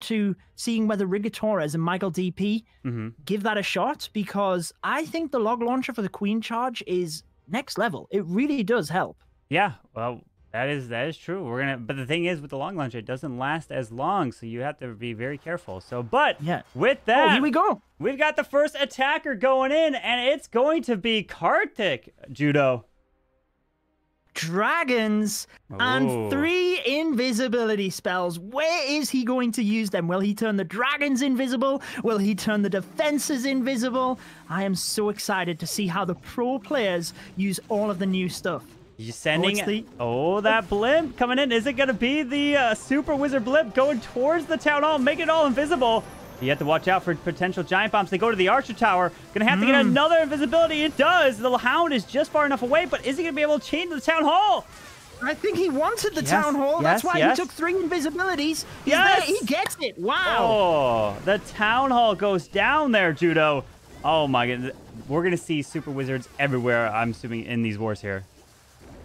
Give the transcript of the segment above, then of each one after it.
to seeing whether Riga Torres and Michael DP give that a shot, because I think the log launcher for the Queen charge is next level. It really does help. Yeah, well, that is true. But the thing is, with the long launcher, it doesn't last as long, so you have to be very careful. So, but yeah, with that, here we go. We've got the first attacker going in, and it's going to be Kartik, Judo. Dragons and 3 invisibility spells. Where is he going to use them? Will he turn the dragons invisible? Will he turn the defenses invisible? I am so excited to see how the pro players use all of the new stuff. He's sending... that blimp coming in. Is it going to be the Super Wizard blimp going towards the Town Hall, make it all invisible? You have to watch out for potential giant bombs. They go to the Archer Tower. Gonna have to get another invisibility. It does. The Hound is just far enough away, but is he gonna be able to chain the Town Hall? I think he wanted the Town Hall. That's why he took 3 invisibilities. He's there. He gets it. Wow. Oh, the Town Hall goes down there, Judo. Oh my goodness. We're gonna see Super Wizards everywhere, I'm assuming, in these wars here.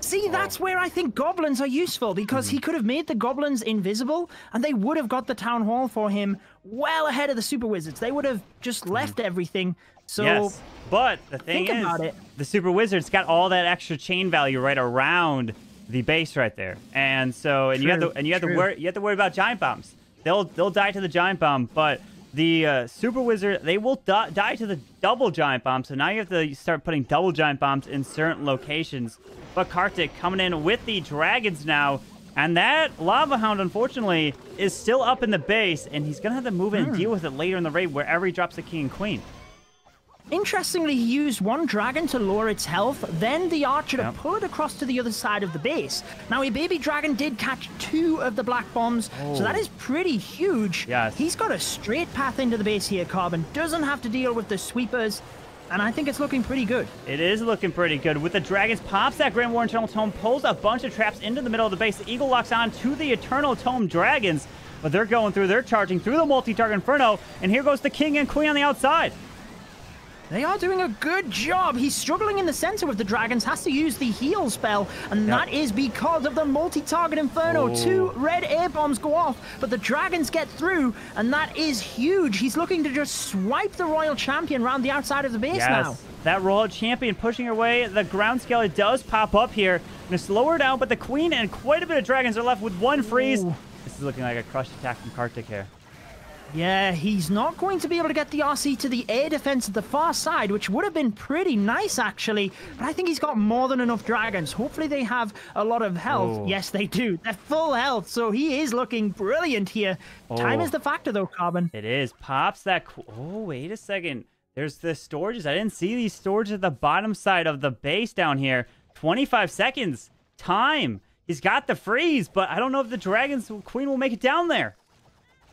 See, that's where I think goblins are useful, because he could have made the goblins invisible and they would have got the Town Hall for him well ahead of the Super Wizards. They would have just left everything. So yes, but the thing is, the Super Wizards got all that extra chain value right around the base right there. And so, you have to worry about giant bombs. They'll die to the giant bomb, but the Super Wizard, they will die to the double giant bomb. So now you have to start putting double giant bombs in certain locations. But Kartik coming in with the dragons now. And that Lava Hound, unfortunately, is still up in the base. And he's going to have to move in and deal with it later in the raid wherever he drops the King and Queen. Interestingly, he used 1 dragon to lower its health, then the Archer to pull it across to the other side of the base. Now, a baby dragon did catch 2 of the black bombs, so that is pretty huge. Yes. He's got a straight path into the base here, Carbon. Doesn't have to deal with the sweepers, and I think it's looking pretty good. It is looking pretty good. With the dragons, pops that Grand War Eternal Tome, pulls a bunch of traps into the middle of the base. The Eagle locks on to the Eternal Tome dragons, but they're going through, they're charging through the multi-target Inferno, and here goes the King and Queen on the outside. They are doing a good job. He's struggling in the center with the dragons, has to use the heal spell, and that is because of the multi-target Inferno. 2 red air bombs go off, but the dragons get through, and that is huge. He's looking to just swipe the Royal Champion around the outside of the base now. That Royal Champion pushing her way. The ground scaler does pop up here. Gonna slow her down, but the Queen and quite a bit of dragons are left with 1 freeze. This is looking like a crushed attack from Kartik here. Yeah, he's not going to be able to get the RC to the air defense at the far side, which would have been pretty nice, actually. But I think he's got more than enough dragons. Hopefully they have a lot of health. Yes, they do. They're full health, so he is looking brilliant here. Time is the factor, though, Carbon. It is. Pops that... Oh, wait a second. There's the storages. I didn't see these storages at the bottom side of the base down here. 25 seconds. Time. He's got the freeze, but I don't know if the Dragon's Queen will make it down there.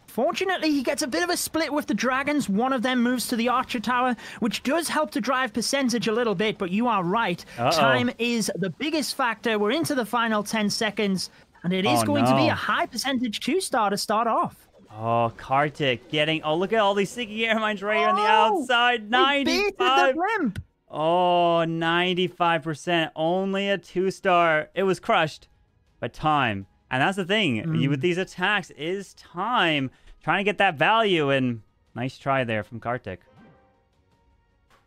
Fortunately, he gets a bit of a split with the dragons. One of them moves to the Archer Tower, which does help to drive percentage a little bit, but you are right. Time is the biggest factor. We're into the final 10 seconds, and it is going to be a high percentage 2-star to start off. Oh, Kartik getting... Oh, look at all these sinking air mines right here on the outside. 95. Oh, 95%. Only a 2-star. It was crushed, but time. And that's the thing with these attacks is time. Trying to get that value, and nice try there from Kartik.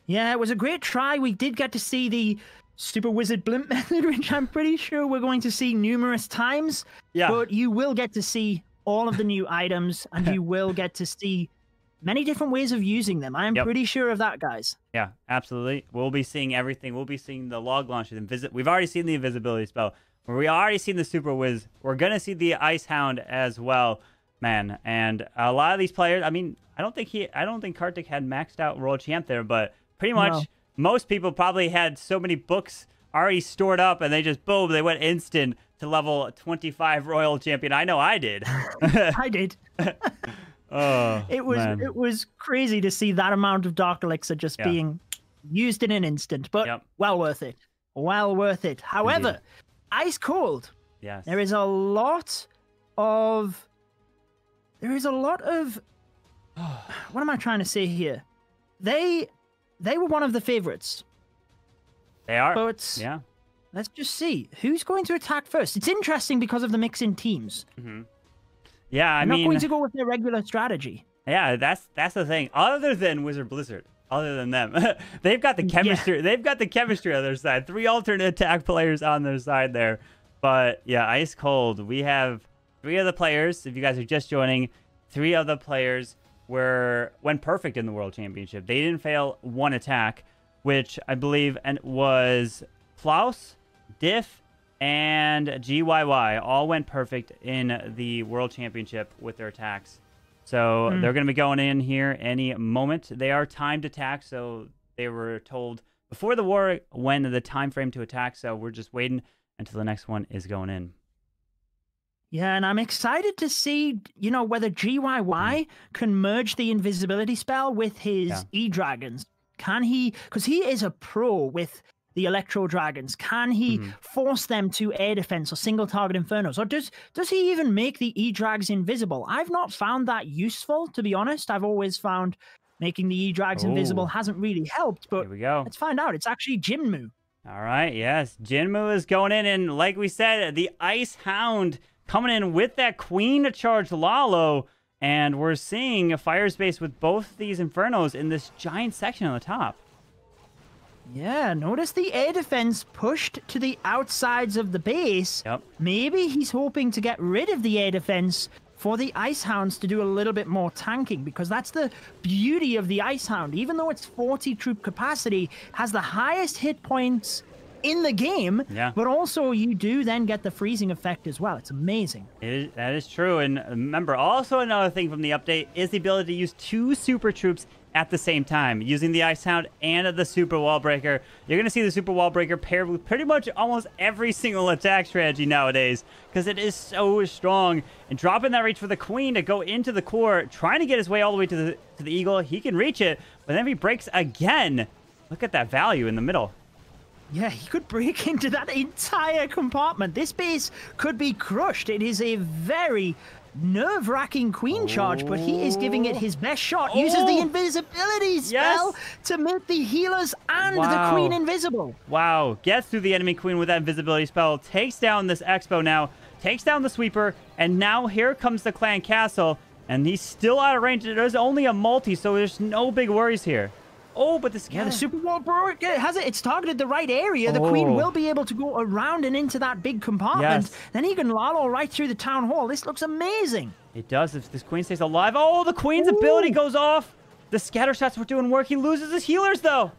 Yeah, it was a great try. We did get to see the Super Wizard Blimp method, which I'm pretty sure we're going to see numerous times. Yeah. But you will get to see all of the new items, and you will get to see many different ways of using them. I am pretty sure of that, guys. Yeah, absolutely. We'll be seeing everything. We'll be seeing the log launches. We've already seen the invisibility spell. We already seen the Super Wiz. We're going to see the Ice Hound as well, man. And a lot of these players, I mean, I don't think Kartik had maxed out Royal Champ there, but pretty much most people probably had so many books already stored up, and they just, boom, they went instant to level 25 Royal Champion. I know I did. I did. It was crazy to see that amount of Dark Elixir just being used in an instant, but well worth it. Well worth it. However... Ice cold. Yes. There is a lot of... what am I trying to say here? They were one of the favorites. They are. But let's just see. Who's going to attack first? It's interesting because of the mix in teams. Yeah, I I'm mean, not going to go with their regular strategy. Yeah, that's the thing. Other than Wizard Blizzard, other than them, they've got the chemistry. Yeah. They've got the chemistry on their side. 3 alternate attack players on their side there. But yeah, Ice Cold. We have 3 of the players. If you guys are just joining, 3 of the players went perfect in the World Championship. They didn't fail 1 attack, which I believe was Klaus, Diff, and GYY all went perfect in the World Championship with their attacks. So they're going to be going in here any moment. They are timed attack, so they were told before the war when the time frame to attack. So we're just waiting until the next one is going in. Yeah, and I'm excited to see, whether GYY can merge the invisibility spell with his E-Dragons. Can he? Because he is a pro with the Electro Dragons. Can he force them to air defense or single target infernos? Or does he even make the E-Drags invisible? I've not found that useful, to be honest. I've always found making the E-Drags invisible hasn't really helped, but here we go. Let's find out. It's actually Jinmu. All right, yes. Jinmu is going in, and like we said, the Ice Hound coming in with that Queen to charge Lalo, and we're seeing a fire space with both these Infernos in this giant section on the top. Yeah, notice the air defense pushed to the outsides of the base. Yep. Maybe he's hoping to get rid of the air defense for the Ice Hounds to do a little bit more tanking, because that's the beauty of the Ice Hound. Even though it's 40 troop capacity, has the highest hit points in the game, but also you do then get the freezing effect as well. It's amazing. That is true. And remember, also another thing from the update is the ability to use 2 super troops at the same time, using the Ice Hound and the Super Wall Breaker. You're going to see the Super Wall Breaker paired with pretty much almost every single attack strategy nowadays, because it is so strong. And dropping that reach for the Queen to go into the core, trying to get his way all the way to the Eagle. He can reach it, but then if he breaks again, look at that value in the middle. Yeah, he could break into that entire compartment. This base could be crushed. It is a very nerve-wracking Queen charge, but he is giving it his best shot. Uses the invisibility spell to make the healers and the Queen invisible. Wow. Gets through the enemy Queen with that invisibility spell. Takes down this Expo now. Takes down the Sweeper. And now here comes the Clan Castle. And he's still out of range. There's only a multi, so there's no big worries here. Oh, but this the Super Wall Breaker has it. It's targeted the right area. The Queen will be able to go around and into that big compartment. Then he can Lalo right through the Town Hall. This looks amazing. It does if this Queen stays alive. Oh, the Queen's ability goes off. The scatter shots were doing work. He loses his healers, though.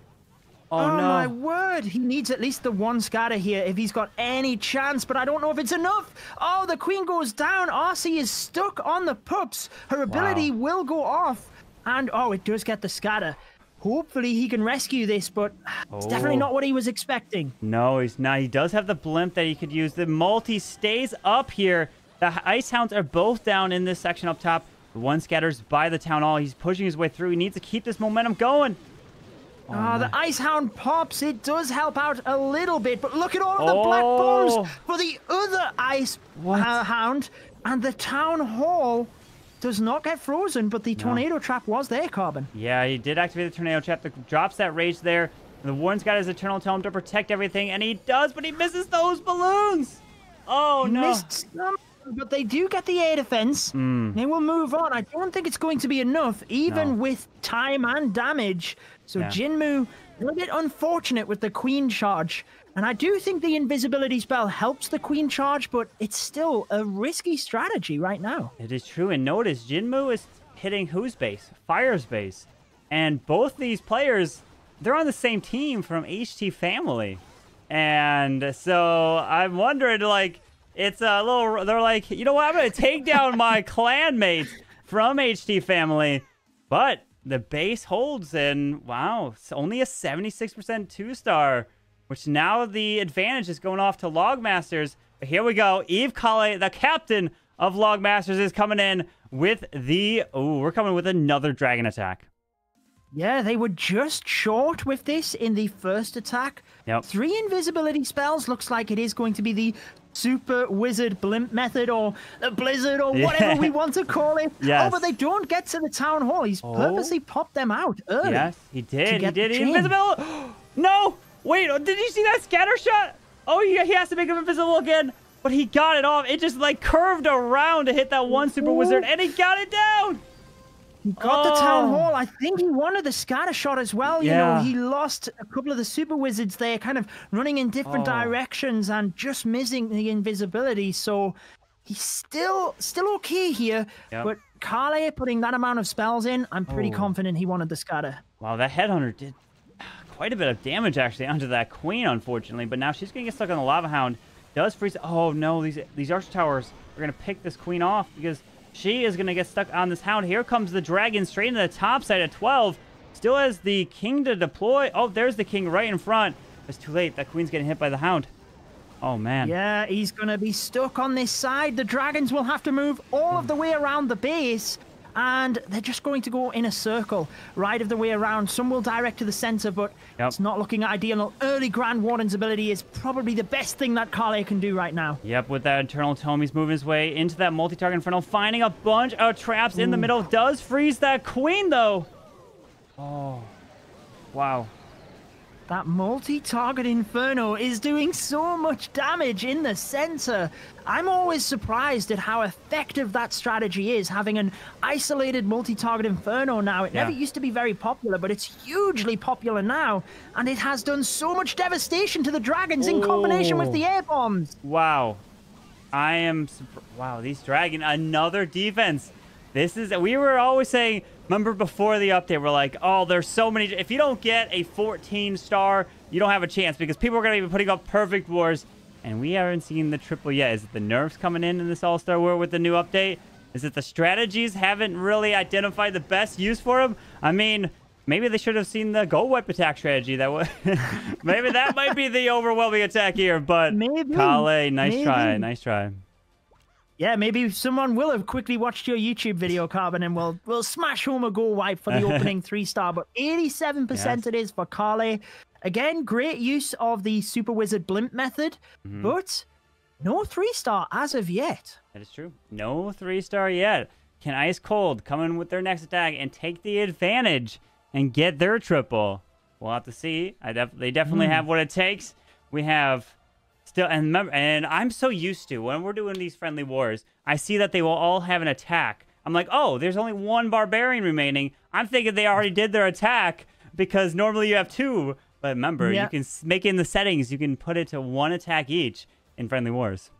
Oh, no. My word. He needs at least the 1 scatter here if he's got any chance, but I don't know if it's enough. Oh, the Queen goes down. RC is stuck on the pups. Her ability will go off. And, it does get the scatter. Hopefully he can rescue this, but it's definitely not what he was expecting. No, he's not. He does have the blimp that he could use. The multi stays up here. The Ice Hounds are both down in this section up top. The one scatters by the Town Hall. He's pushing his way through. He needs to keep this momentum going. The Ice Hound pops. It does help out a little bit, but look at all of the black bombs for the other Ice Hound. And the Town Hall does not get frozen, but the Tornado Trap was there, Carbon. Yeah, he did activate the Tornado Trap that drops that rage there. And the Warden's got his Eternal Tome to protect everything, and he does, but he misses those balloons. Oh, no. Missed some, but they do get the air defense. They will move on. I don't think it's going to be enough, even with time and damage. So Jinmu, a little bit unfortunate with the Queen charge. And I do think the invisibility spell helps the Queen charge, but it's still a risky strategy right now. It is true. And notice, Jinmu is hitting whose base? Fire's base. And both these players, they're on the same team from HT Family. And so I'm wondering, it's a little... They're like, you know what? I'm going to take down my clan mates from HT Family. But the base holds, and wow, it's only a 76% 2-star. Which now the advantage is going off to Logmasters. But here we go. Eve Kale, the captain of Logmasters, is coming in with the... Oh, we're coming with another dragon attack. Yeah, they were just short with this in the first attack. 3 invisibility spells. Looks like it is going to be the Super Wizard Blimp method, or the Blizzard, or whatever we want to call it. Oh, but they don't get to the Town Hall. He's purposely popped them out early. Yes, he did. He did. Invisible. No! Wait, did you see that scatter shot? Oh, he has to make him invisible again. But he got it off. It just like curved around to hit that one Super Wizard, and he got it down. He got the Town Hall. I think he wanted the scatter shot as well. You know, he lost a couple of the Super Wizards there, kind of running in different directions and just missing the invisibility. So he's still okay here. But Kale putting that amount of spells in, I'm pretty confident he wanted the scatter. Wow, that Headhunter did quite a bit of damage actually onto that Queen, unfortunately. But now she's gonna get stuck on the Lava Hound. Does freeze. Oh no, these Archer Towers are gonna pick this Queen off because she is gonna get stuck on this Hound. Here comes the Dragon straight into the top side at 12. Still has the King to deploy. Oh, there's the King right in front. It's too late. That Queen's getting hit by the Hound. Oh man. Yeah, he's gonna be stuck on this side. The Dragons will have to move all of the way around the base. And they're just going to go in a circle right of the way around. Some will direct to the center, but it's not looking ideal. Early Grand Warden's ability is probably the best thing that Kale can do right now. Yep, with that Eternal Tome, he's moving his way into that multi-target Inferno, finding a bunch of traps in the middle. Does freeze that Queen, though. Oh, wow. That multi-target Inferno is doing so much damage in the center. I'm always surprised at how effective that strategy is, having an isolated multi-target Inferno now. It never used to be very popular, but it's hugely popular now. And it has done so much devastation to the Dragons in combination with the air bombs. Wow. I am... Wow, these Dragon, another defense. This is... We were always saying... Remember before the update, we're like, oh, there's so many... If you don't get a 14-star, you don't have a chance because people are going to be putting up Perfect Wars. And we haven't seen the triple yet. Is it the nerfs coming in this All-Star War with the new update? Is it the strategies haven't really identified the best use for them? I mean, maybe they should have seen the Gold Wipe attack strategy. That was maybe that might be the overwhelming attack here. But Kale, nice try. Nice try. Yeah, maybe someone will have quickly watched your YouTube video, Carbon, and we'll smash home a Gold Wipe for the opening 3-star. But 87% it is for Kale. Again, great use of the Super Wizard Blimp method, but no 3-star as of yet. That is true. No 3-star yet. Can Ice Cold come in with their next attack and take the advantage and get their triple? We'll have to see. They definitely have what it takes. We have... Still, and remember, and I'm so used to when we're doing these friendly wars, I see that they will all have an attack. I'm like, oh, there's only one barbarian remaining. I'm thinking they already did their attack because normally you have 2. But remember, you can make it in the settings. You can put it to 1 attack each in friendly wars.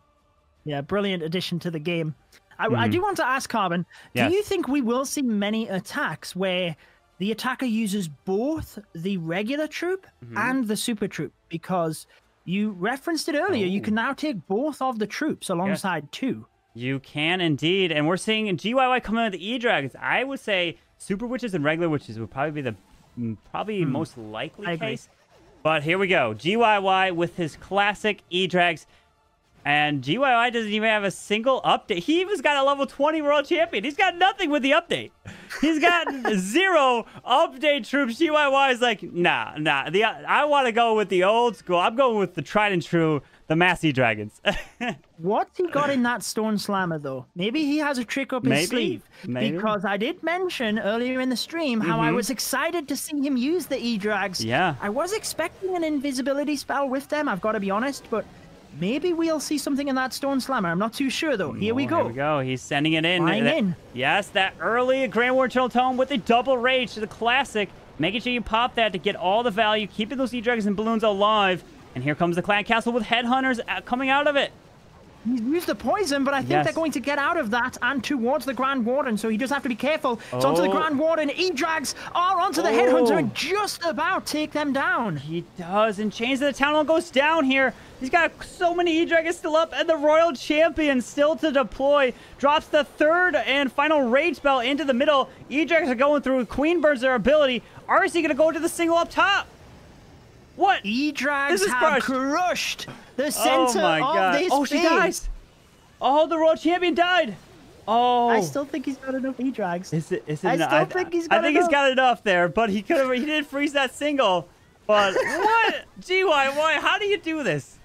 Yeah, brilliant addition to the game. I do want to ask Carbon, do you think we will see many attacks where the attacker uses both the regular troop and the super troop? Because... You referenced it earlier. You can now take both of the troops alongside 2. You can indeed. And we're seeing GYY coming in with the E-Dragons. I would say Super Witches and Regular Witches would probably be the most likely case. But here we go. GYY with his classic E-Drags. And GYY doesn't even have a single update. He even's got a level 20 world champion. He's got nothing with the update. He's got 0 update troops. GYY is like, nah. I want to go with the old school. I'm going with the tried and true, the Massey Dragons. What's he got in that Stone Slammer, though? Maybe he has a trick up his sleeve. Maybe. Because I did mention earlier in the stream how I was excited to see him use the E-Drags. Yeah. I was expecting an invisibility spell with them, I've got to be honest, but... Maybe we'll see something in that Stone Slammer. I'm not too sure, though. Here we go. Here we go. He's sending it in. Flying in. Yes, that early Grand War Eternal Tome with the double rage to the classic. Making sure you pop that to get all the value, keeping those E-Dragons and balloons alive. And here comes the Clan Castle with Headhunters coming out of it. He's used the poison, but I think they're going to get out of that and towards the Grand Warden, so he does have to be careful. It's onto the Grand Warden. E-Drags are onto the Headhunter and just about take them down. He does, and Chains of the Town Hall goes down here. He's got so many E-Dragons still up, and the Royal Champion still to deploy. Drops the 3rd and final Rage Spell into the middle. E-Dragons are going through. Queen burns their ability. RC going to go to the single up top. What? E-Drags have crushed the center of this she dies. Oh, the Royal Champion died. Oh. I still think he's got enough E-Drags. Is it I still think he's got enough. I think he's got enough there, but he did freeze that single. But what? GYY, how do you do this?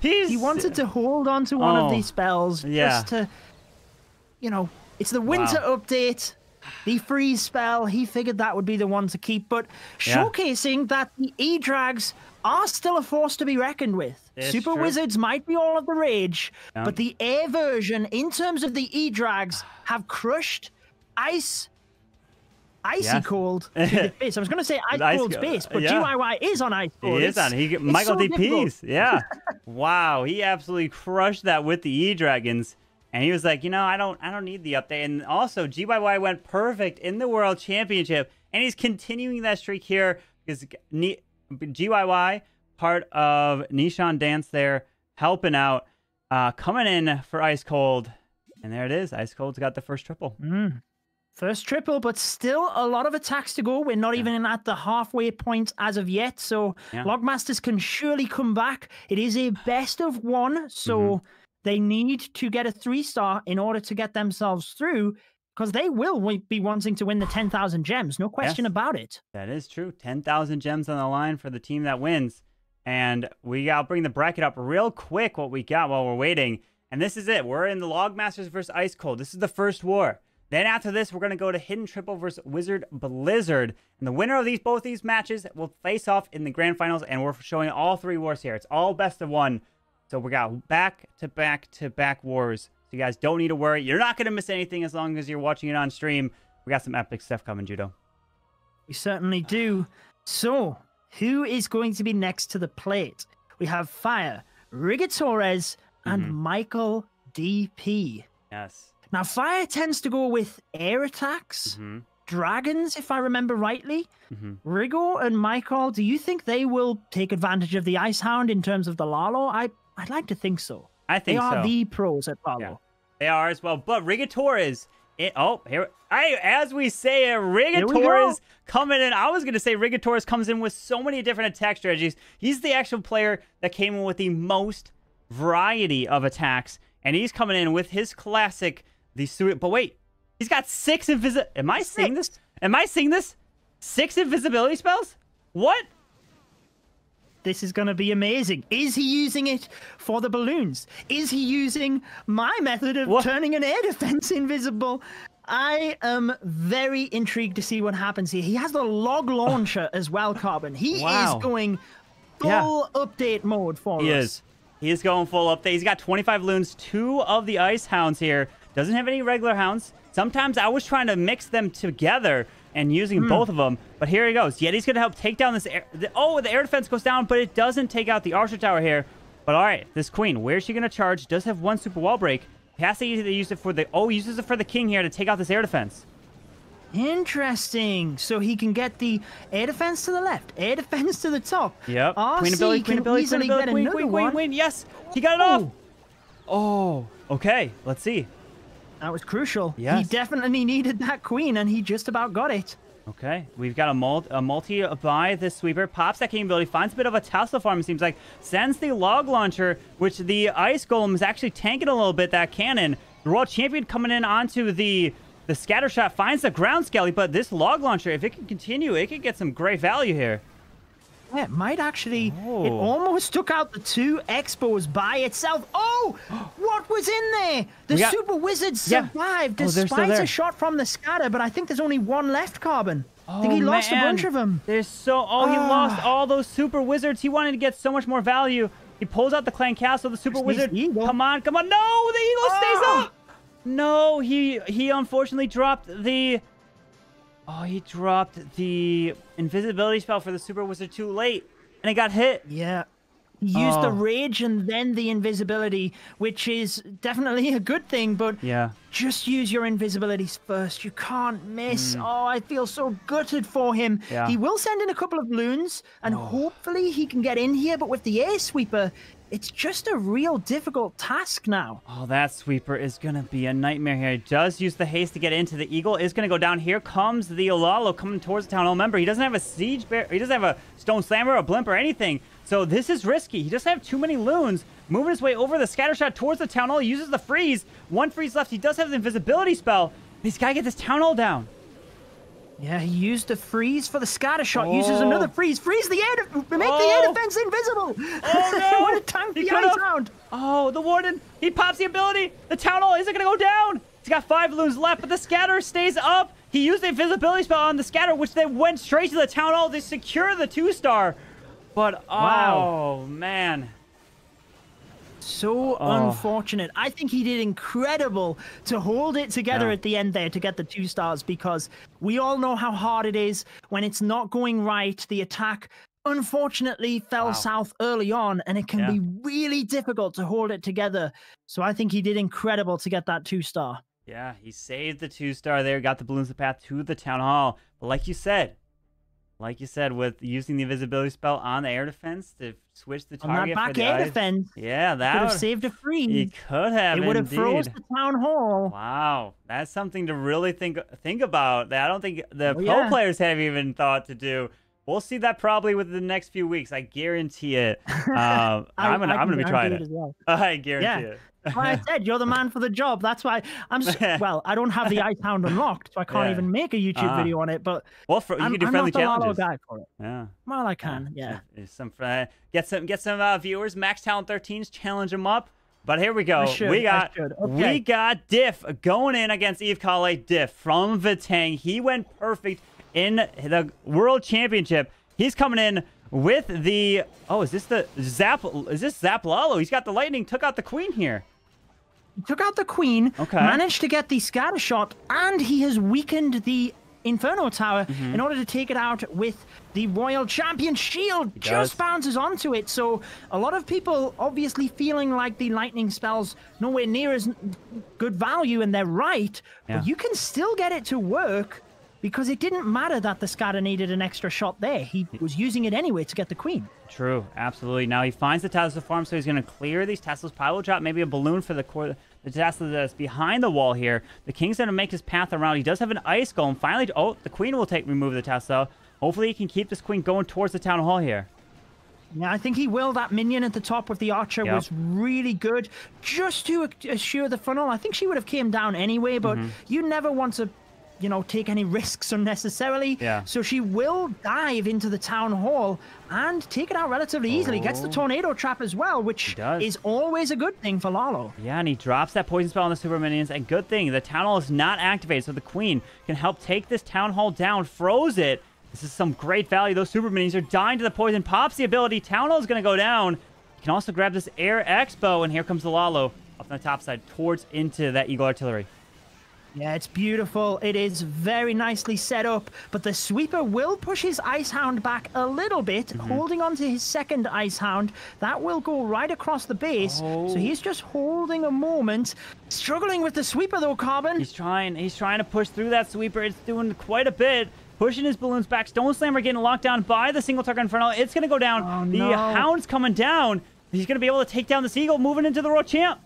He wanted to hold on to one of these spells just to, you know, it's the winter update. the freeze spell. He figured that would be the one to keep, but showcasing that the E-Drags are still a force to be reckoned with. It's Super true. Wizards might be all of the rage, but the air version, in terms of the E-Drags, have crushed Icy Cold to the base. I was going to say Ice Cold's base, but GYY is on Ice Cold. He is on. Michael so DPs. Yeah. Wow. He absolutely crushed that with the E-Dragons. And he was like, you know, I don't need the update. And also, GYY went perfect in the World Championship. And he's continuing that streak here because GYY, part of Nishan Dance there, helping out, coming in for Ice Cold. And there it is. Ice Cold's got the first triple. First triple, but still a lot of attacks to go. We're not even at the halfway point as of yet. So Logmasters can surely come back. It is a best of one. So they need to get a 3-star in order to get themselves through, because they will be wanting to win the 10,000 gems. No question about it. That is true. 10,000 gems on the line for the team that wins. And I'll bring the bracket up real quick, what we got while we're waiting. And this is it. We're in the Logmasters versus Ice Cold. This is the first war. Then after this, we're going to go to Hidden Triple versus Wizard Blizzard. And the winner of both these matches will face off in the grand finals. And we're showing all 3 wars here. It's all best of 1. So we got back-to-back-to-back wars. So you guys don't need to worry. You're not going to miss anything as long as you're watching it on stream. We got some epic stuff coming, Judo. We certainly do. So, who is going to be next to the plate? We have Fire, Rigatores, and Michael DP. Yes. Now, Fire tends to go with air attacks, dragons, if I remember rightly. Rigo and Michael, do you think they will take advantage of the Ice Hound in terms of the Lalo? I'd like to think so. I think so. They are the pros at Lalo. Yeah, they are as well. But Rigatores, as we say it, Rigatores coming in. I was going to say Rigatores comes in with so many different attack strategies. He's the actual player that came in with the most variety of attacks. And he's coming in with his classic, but wait, he's got 6 invisibility. Am I seeing this? Am I seeing this? 6 invisibility spells? What? This is going to be amazing. Is he using it for the balloons? Is he using my method of turning an air defense invisible? I am very intrigued to see what happens here. He has the log launcher as well, Carbon. He is going full update mode for us. He is going full update. He's got 25 loons, 2 of the Ice Hounds here. Doesn't have any regular hounds. Sometimes I was trying to mix them together and using both of them. But here he goes. Yeti's going to help take down this air. The air defense goes down, but it doesn't take out the Archer Tower here. But all right, this Queen, where's she going to charge? Does have 1 super wall break. He has to use it for the... uses it for the King here to take out this air defense. Interesting. So he can get the air defense to the left, air defense to the top. Yep. Queen ability, Queen. Yes, he got it off. Oh, okay. Let's see. That was crucial. Yes. He definitely needed that Queen, and he just about got it. Okay, we've got a multi by this sweeper. Pops that capability, finds a bit of a Tesla farm, it seems like. Sends the log launcher, which the Ice Golem is actually tanking a little bit, that cannon. The World Champion coming in onto the scatter shot, finds the ground skelly, but this log launcher, if it can continue, it could get some great value here. Yeah, it might actually... It almost took out the 2 Expos by itself. Oh! What was in there? The Super Wizard survived despite a shot from the scatter, but I think there's only 1 left, Carbon. I think he lost a bunch of them. There's he lost all those Super Wizards. He wanted to get so much more value. He pulls out the Clan Castle, the Super Wizard. Come on. No, the Eagle stays up. No, he unfortunately dropped the... he dropped the invisibility spell for the Super Wizard too late, and it got hit. Yeah. He used the rage and then the invisibility, which is definitely a good thing, but just use your invisibilities first. You can't miss. I feel so gutted for him. He will send in a couple of loons, and hopefully he can get in here, but with the air sweeper, it's just a real difficult task now. Oh, that sweeper is going to be a nightmare here. He does use the haste to get into. The Eagle is going to go down. Here comes the Olalo coming towards the Town Hall. Remember, he doesn't have a Siege Bear. He doesn't have a Stone Slammer, a Blimp, or anything. So this is risky. He doesn't have too many loons. Moving his way over the scatter shot towards the Town Hall. He uses the freeze. 1 freeze left. He does have the invisibility spell. He's got to get this Town Hall down. Yeah, he used a freeze for the scatter shot. Uses another freeze. Freeze the air make the air defense invisible. Oh no! What a tank the Ice Hound. Oh, the Warden. He pops the ability. The Town Hall isn't going to go down. He's got 5 loons left, but the scatter stays up. He used the invisibility spell on the scatter, which then went straight to the Town Hall to secure the 2-star. But, oh, man. So unfortunate. I think he did incredible to hold it together at the end there to get the 2 stars, because we all know how hard it is when it's not going right. The attack, unfortunately, fell south early on, and it can be really difficult to hold it together. So I think he did incredible to get that 2-star. Yeah, he saved the 2-star there, got the balloons the path to the Town Hall. But like you said, with using the invisibility spell on the air defense to switch the target on that back air defense, yeah, that could have saved a freeze. He could have. It would have froze the Town Hall. Wow, that's something to really think about. That I don't think the pro players have even thought to do. We'll see that probably within the next few weeks. I guarantee it. I'm gonna be trying it. Well. I guarantee it. That's why I said you're the man for the job. That's why well, I don't have the Ice Hound unlocked, so I can't even make a YouTube video on it. But you can do friendly challenges. Guy for it. Yeah. Well, I can. Yeah. Get some viewers. Max Talent 13s, challenge them up. But here we go. We got Diff going in against Eve Kale. Diff from Vatang. He went perfect in the World Championship. He's coming in with the is this Zap Lalo? He's got the lightning, took out the queen here. He took out the queen, managed to get the scatter shot, and he has weakened the Inferno Tower in order to take it out with the Royal Champion Shield. Just bounces onto it. So a lot of people obviously feeling like the lightning spell's nowhere near as good value, and they're right, but you can still get it to work, because it didn't matter that the scatter needed an extra shot there. He was using it anyway to get the queen. True, absolutely. Now he finds the Tesla farm, so he's going to clear these Teslas. Probably drop maybe a balloon for the Tesla that's behind the wall here. The King's going to make his path around. He does have an Ice Golem. Finally, the Queen will remove the Tesla. Hopefully he can keep this Queen going towards the Town Hall here. Yeah, I think he will. That minion at the top with the Archer was really good, just to assure the funnel. I think she would have came down anyway, but you never want to take any risks unnecessarily. Yeah. So she will dive into the Town Hall and take it out relatively easily. Gets the Tornado Trap as well, which is always a good thing for Lalo. Yeah, and he drops that poison spell on the super minions. And good thing, the Town Hall is not activated, so the Queen can help take this Town Hall down, froze it. This is some great value. Those super minions are dying to the poison. Pops the ability. Town Hall is going to go down. You can also grab this Air Expo, and here comes the Lalo up on the top side towards into that Eagle Artillery. Yeah, it's beautiful. It is very nicely set up, but the Sweeper will push his Ice Hound back a little bit, holding on to his second Ice Hound. That will go right across the base, so he's just holding a moment. Struggling with the Sweeper, though, Carbon. He's trying to push through that Sweeper. It's doing quite a bit. Pushing his balloons back. Stone Slammer getting locked down by the single target Inferno. It's going to go down. The Hound's coming down. He's going to be able to take down this Eagle, moving into the Royal Champ.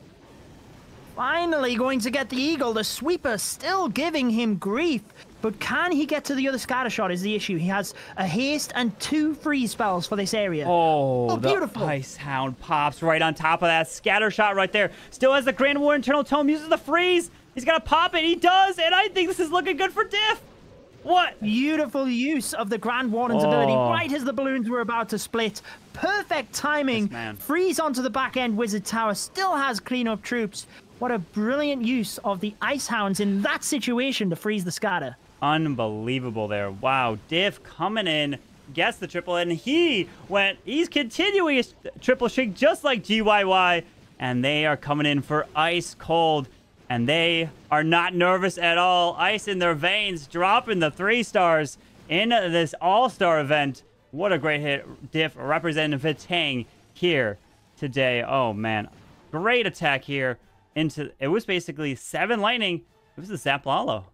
Finally going to get the Eagle. The Sweeper still giving him grief. But can he get to the other scatter shot is the issue. He has a haste and 2 freeze spells for this area. Oh, beautiful. The Ice Hound pops right on top of that scatter shot right there. Still has the Grand War Internal Tome. Uses the freeze. He's got to pop it. He does. And I think this is looking good for Diff. What? Beautiful use of the Grand Warden's ability right as the balloons were about to split. Perfect timing. Freeze onto the back end. Wizard Tower still has cleanup troops. What a brilliant use of the Ice Hounds in that situation to freeze the scatter. Unbelievable there. Wow. Diff coming in, gets the triple, and he's continuing his triple streak just like GYY, and they are coming in for Ice Cold. And they are not nervous at all. Ice in their veins, dropping the 3 stars in this all-star event. What a great hit. Diff representing Vatang here today. Oh, man. Great attack here. It was basically 7 lightning. It was the Zap Lalo.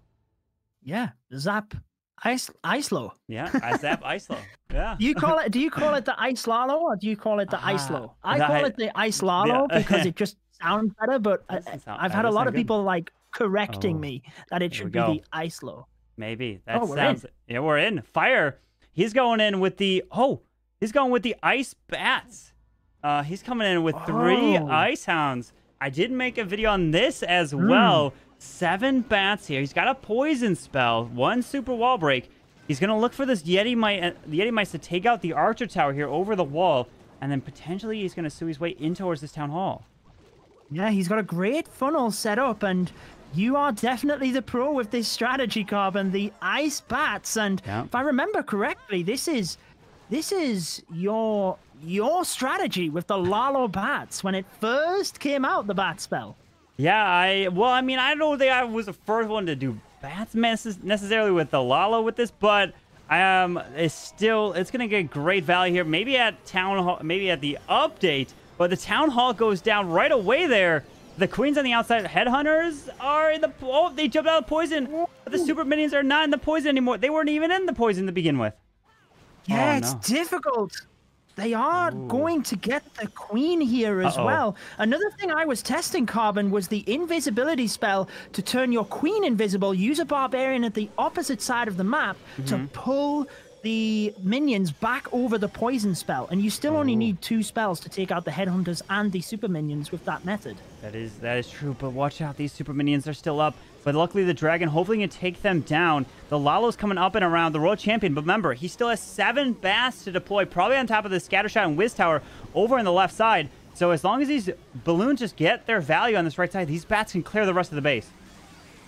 Yeah, Zap Ice-Lo. Yeah, Zap Ice-Lo. Yeah. Do you call it the Ice Lalo, or do you call it the Ice-Lo? I call it the Ice Lalo because it just sounds better, but I've had a lot of people like correcting me that it should be the Ice-Lo. Maybe. That sounds... Yeah, we're in. Fire. He's going in with the... he's going with the Ice Bats. He's coming in with 3 Ice Hounds. I did make a video on this as well. 7 bats here. He's got a poison spell, 1 super wall break. He's going to look for this Yeti Mice to take out the Archer Tower here over the wall, and then potentially he's going to sue his way in towards this Town Hall. Yeah, he's got a great funnel set up, and You are definitely the pro with this strategy, Carbon. The ice bats, and if I remember correctly, this is your strategy with the Lalo bats when it first came out, the bat spell. Yeah, I mean, I don't think I was the first one to do bats necessarily with the Lalo with this, but it's gonna get great value here. Maybe at Town Hall, maybe at the update, but the Town Hall goes down right away there. The queens on the outside, headhunters are in the... Oh, they jumped out of poison. But the super minions are not in the poison anymore. They weren't even in the poison to begin with. Yeah, it's difficult. They are going to get the queen here as well. Another thing I was testing, Carbon, was the invisibility spell to turn your queen invisible. Use a barbarian at the opposite side of the map to pull the minions back over the poison spell, and you still only need 2 spells to take out the headhunters and the super minions with that method. That is true, but watch out, these super minions are still up. But luckily the dragon hopefully can take them down. The Lalo's coming up and around the world champion, but remember, he still has 7 bats to deploy, probably on top of the Scattershot and Wiz Tower over on the left side. So as long as these balloons just get their value on this right side, these bats can clear the rest of the base.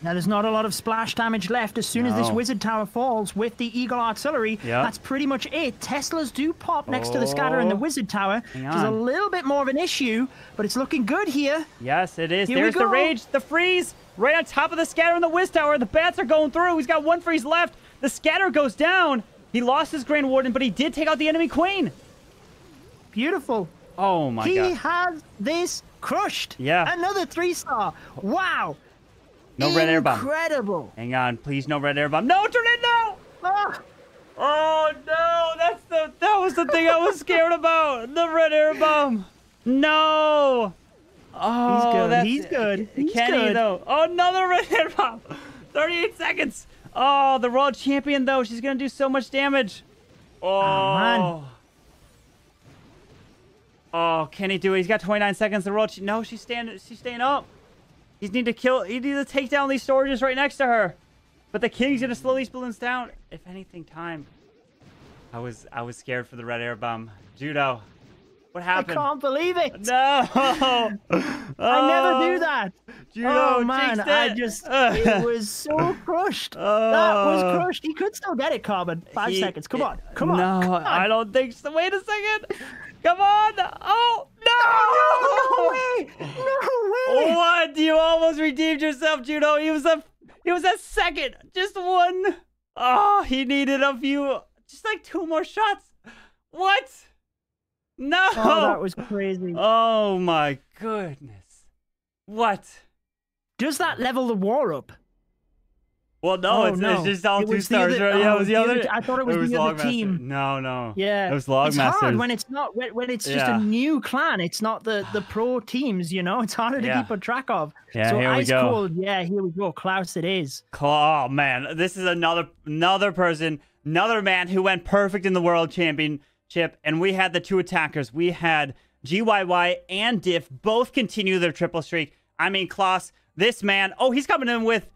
Now, there's not a lot of splash damage left. As soon as this Wizard Tower falls with the Eagle Artillery, that's pretty much it. Teslas do pop next to the Scatter and the Wizard Tower, which is a little bit more of an issue, but it's looking good here. Yes, it is. There's the Rage, the Freeze, right on top of the Scatter and the Wiz Tower. The bats are going through. He's got 1 freeze left. The Scatter goes down. He lost his Grand Warden, but he did take out the enemy Queen. Beautiful. Oh, my God. He has this crushed. Yeah. Another 3-star. Wow. No red air bomb. Incredible. Hang on, please, no red air bomb. No, Tornado! Ah. Oh no, that was the thing I was scared about. The red air bomb. No. Oh, he's good. He's Kenny good. though. Oh, another red air bomb. 38 seconds. Oh, the world champion though. She's gonna do so much damage. Oh man. Oh, can he do it? He's got 29 seconds. The world. No, she's staying up. He needs to take down these storages right next to her. But the king's gonna slow these balloons down. If anything, time. I was scared for the red air bomb. Judo, what happened? I can't believe it. No. I never do that. Judo, oh man, it was so crushed. That was crushed. He could still get it, Carbon. 5 seconds. Come on. Come on. No, come on. I don't think so. Wait a second. Come on. Oh, no. No way. No way. What? You almost redeemed yourself, Judo. He was a second. Just 1. Oh, he needed just like 2 more shots. What? No. Oh, that was crazy. Oh, my goodness. What? Does that level the war up? Well, no, it's just all 2 stars, right? Yeah, it was the other. I thought it was the other team. No. Yeah, it was Logmasters. It's hard when it's not when it's just a new clan. It's not the pro teams. You know, it's harder to keep a track of. Yeah, so here we go. Cold. Yeah, here we go. Klaus, it is. Oh man, this is another person, another man who went perfect in the World Championship, and we had the 2 attackers. We had GYY and Diff both continue their triple streak. I mean, Klaus, this man. Oh, he's coming in with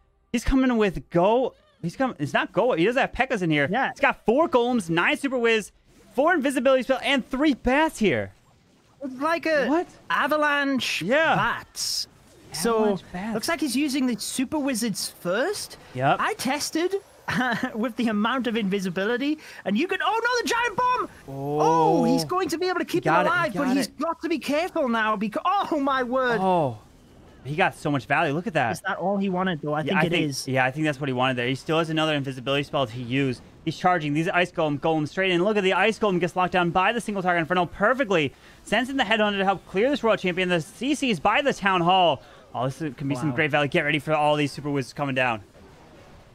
Go. It's not Go. He doesn't have P.E.K.K.A.s in here. Yeah. It's got 4 golems, 9 super whiz, 4 invisibility spell, and 3 bats here. It's like a avalanche bats. Avalanche so bats. Looks like he's using the super wizards first. Yep. I tested with the amount of invisibility, and you could. Oh no, the giant bomb! Oh, he's going to be able to keep them alive, but he's got to be careful now because. Oh my word! Oh. He got so much value. Look at that. Is that all he wanted, though? I think it is. Yeah, I think that's what he wanted there. He still has another invisibility spell to use. He's charging these Ice Golem straight in. Look at the Ice Golem gets locked down by the single target Inferno perfectly. Sends in the Headhunter to help clear this World Champion. The CC is by the Town Hall. Oh, this can be some great value. Get ready for all these Super Wizards coming down.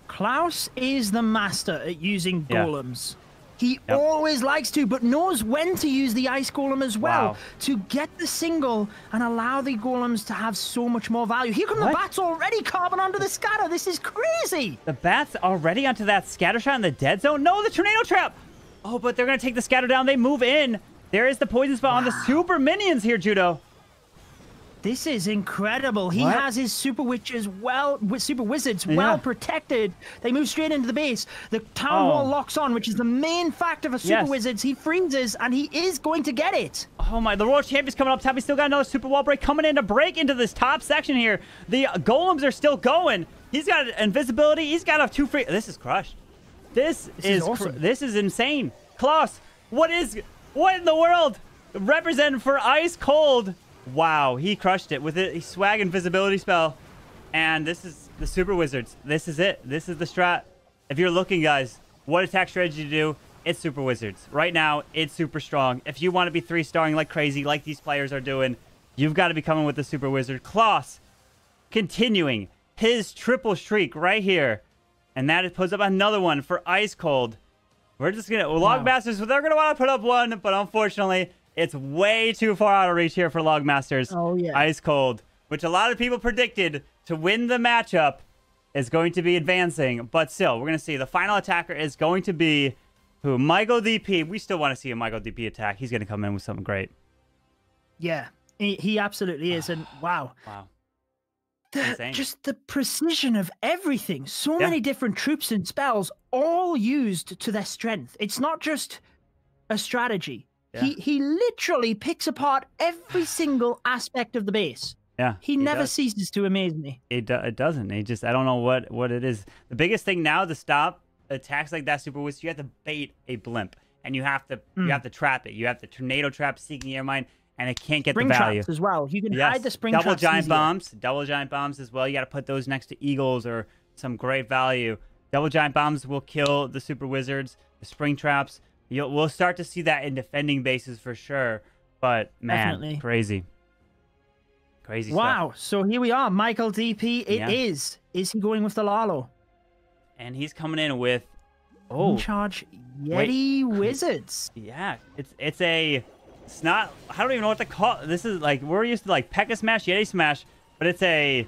Klaus is the master at using golems. He always likes to, but knows when to use the Ice Golem as well to get the single and allow the golems to have so much more value. Here come the bats already, Carbon onto the Scatter. This is crazy. The bats already onto that Scattershot in the dead zone? No, the Tornado Trap. Oh, but they're going to take the Scatter down. They move in. There is the poison spell on the super minions here, Judo. This is incredible. He has his super witches super wizards well protected. They move straight into the base. The town hall locks on, which is the main factor for super wizards. He freezes, and he is going to get it. Oh my, the Royal Champion's coming up top. He's still got another super wall break coming in to break into this top section here. The golems are still going. He's got invisibility. He's got a 2 free. This is crushed. This is awesome. This is insane. Klaus, what in the world? Representing for Ice Cold. Wow, he crushed it with a swag invisibility spell. And this is the Super Wizards. This is it. This is the strat. If you're looking, guys, what attack strategy to do, it's Super Wizards. Right now, it's super strong. If you want to be 3-starring like crazy, like these players are doing, you've got to be coming with the Super Wizard. Klaus, continuing his triple streak right here. And that puts up another one for Ice Cold. We're just going to... Logmasters, they're going to want to put up one, but unfortunately... It's way too far out of reach here for Logmasters. Oh, yeah. Ice Cold, which a lot of people predicted to win the matchup, is going to be advancing. But still, we're going to see. The final attacker is going to be who? Michael DP. We still want to see a Michael DP attack. He's going to come in with something great. Yeah, he absolutely is. And wow. Wow. Just the precision of everything. So many different troops and spells, all used to their strength. It's not just a strategy. Yeah. He literally picks apart every single aspect of the base. Yeah, he never ceases to amaze me. It doesn't. I don't know what it is. The biggest thing now to stop attacks like that Super Wizard, you have to bait a blimp, and you have to trap it. You have the tornado trap, Seeking Airmine, and it can't get spring the value. Traps as well. You can hide the spring double traps double giant bombs as well. You got to put those next to eagles or some great value. Double giant bombs will kill the Super Wizards. The spring traps. We'll start to see that in defending bases for sure. But, man, definitely. Crazy stuff. Wow. So here we are. Michael DP, it is. Is he going with the Lalo? And he's coming in with... In charge Yeti Wizards. Yeah. It's not... I don't even know what to call it. This is like... We're used to like P.E.K.K.A Smash, Yeti Smash. But it's a...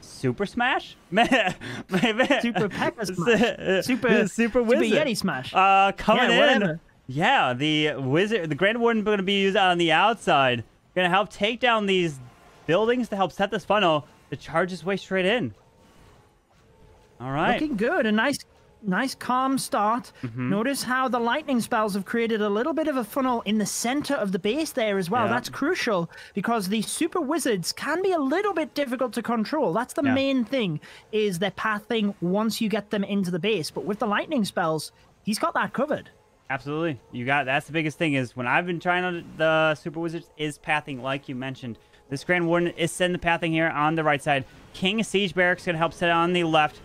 Super Smash? Super P.E.K.K.A Smash. Super Wizard. Yeti Smash. Coming in. Whatever. Yeah, the Wizard, the Grand Warden going to be used on the outside. Going to help take down these buildings to help set this funnel to charge his way straight in. All right. Looking good. A nice calm start. Notice how the lightning spells have created a little bit of a funnel in the center of the base there as well. That's crucial because the Super Wizards can be a little bit difficult to control. That's the main thing, is their pathing once you get them into the base. But with the lightning spells, he's got that covered. Absolutely. That's the biggest thing, is when I've been trying on the Super Wizards is pathing, like you mentioned. This Grand Warden is setting the pathing here on the right side. King Siege Barracks going to help set it on the left.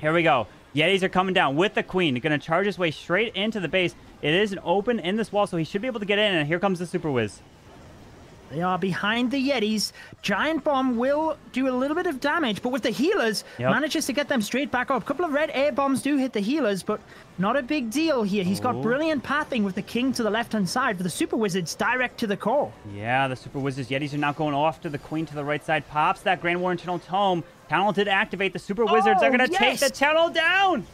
Here we go. Yetis are coming down with the Queen. They're going to charge his way straight into the base. It is an open in this wall, so he should be able to get in. And here comes the Super Wiz. They are behind the Yetis. Giant Bomb will do a little bit of damage, but with the healers, manages to get them straight back up. A couple of red air bombs do hit the healers, but not a big deal here. He's got brilliant pathing with the King to the left-hand side for the Super Wizards direct to the core. Yeah, the Super Wizards. Yetis are now going off to the Queen to the right side. Pops that Grand Warden Tunnel Tome. Tunnel did activate. The Super Wizards are going to take the tunnel down.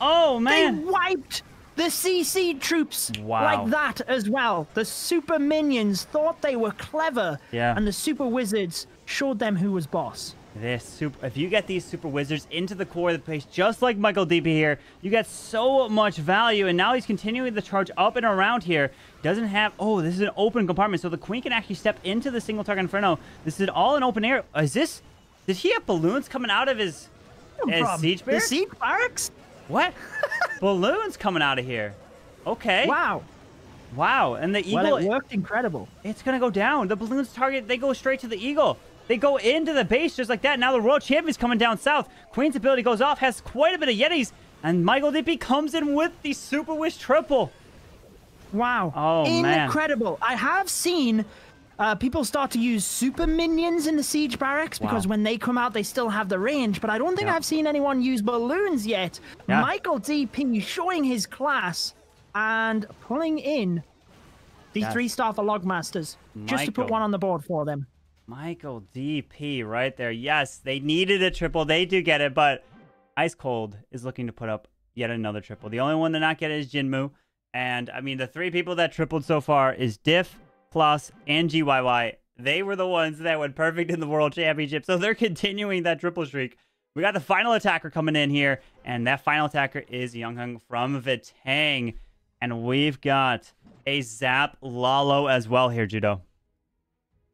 Oh, man. They wiped the CC troops like that as well. The Super Minions thought they were clever, and the Super Wizards showed them who was boss. If you get these Super Wizards into the core of the place, just like Michael DP here, you get so much value. And now he's continuing the charge up and around here. Doesn't have... Oh, this is an open compartment, so the Queen can actually step into the single target Inferno. This is all in open air. Is this... Did he have balloons coming out of his siege barracks? The siege barracks? What? Balloons coming out of here. Okay. Wow. And the eagle... Well, it worked incredible. It's going to go down. The balloons target... They go straight to the eagle. They go into the base just like that. Now the Royal Champion's coming down south. Queen's ability goes off. Has quite a bit of Yetis. And Michael DP comes in with the Super Wish triple. Wow. Oh, man. Incredible. I have seen... people start to use super minions in the siege barracks because when they come out, they still have the range. But I don't think I've seen anyone use balloons yet. Michael DP showing his class and pulling in the 3-star for Logmasters just to put one on the board for them. Michael DP right there. Yes, they needed a triple. They do get it, but Ice Cold is looking to put up yet another triple. The only one to not get it is Jinmu. And, I mean, the 3 people that tripled so far is Diff, Klaus, and GYY. they were the ones that went perfect in the World Championship. So they're continuing that triple streak. We got the final attacker coming in here, and that final attacker is Younghung from Vatang. And we've got a Zap Lalo as well here, Judo.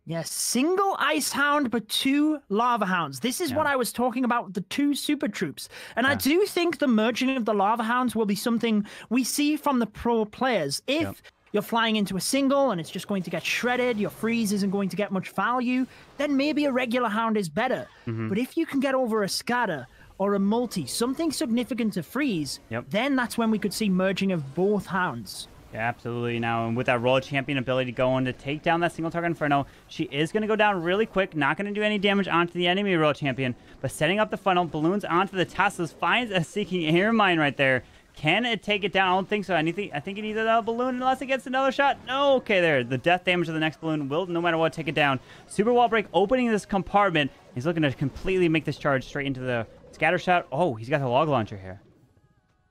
Yes, single Ice Hound, but 2 Lava Hounds. This is what I was talking about with the 2 Super Troops. And I do think the merging of the Lava Hounds will be something we see from the pro players. If you're flying into a single and it's just going to get shredded, your freeze isn't going to get much value, then maybe a regular Hound is better. But if you can get over a scatter or a multi, something significant to freeze, then that's when we could see merging of both Hounds. Yeah, absolutely. Now, and with that World Champion ability going to take down that single target Inferno, she is going to go down really quick, not going to do any damage onto the enemy World Champion, but setting up the funnel, balloons onto the Teslas, finds a Seeking Air Mine right there. Can it take it down? I don't think so. I think it needs a balloon unless it gets another shot. No, okay, there. The death damage of the next balloon will, no matter what, take it down. Super Wall Break opening this compartment. He's looking to completely make this charge straight into the scatter shot. Oh, he's got the log launcher here.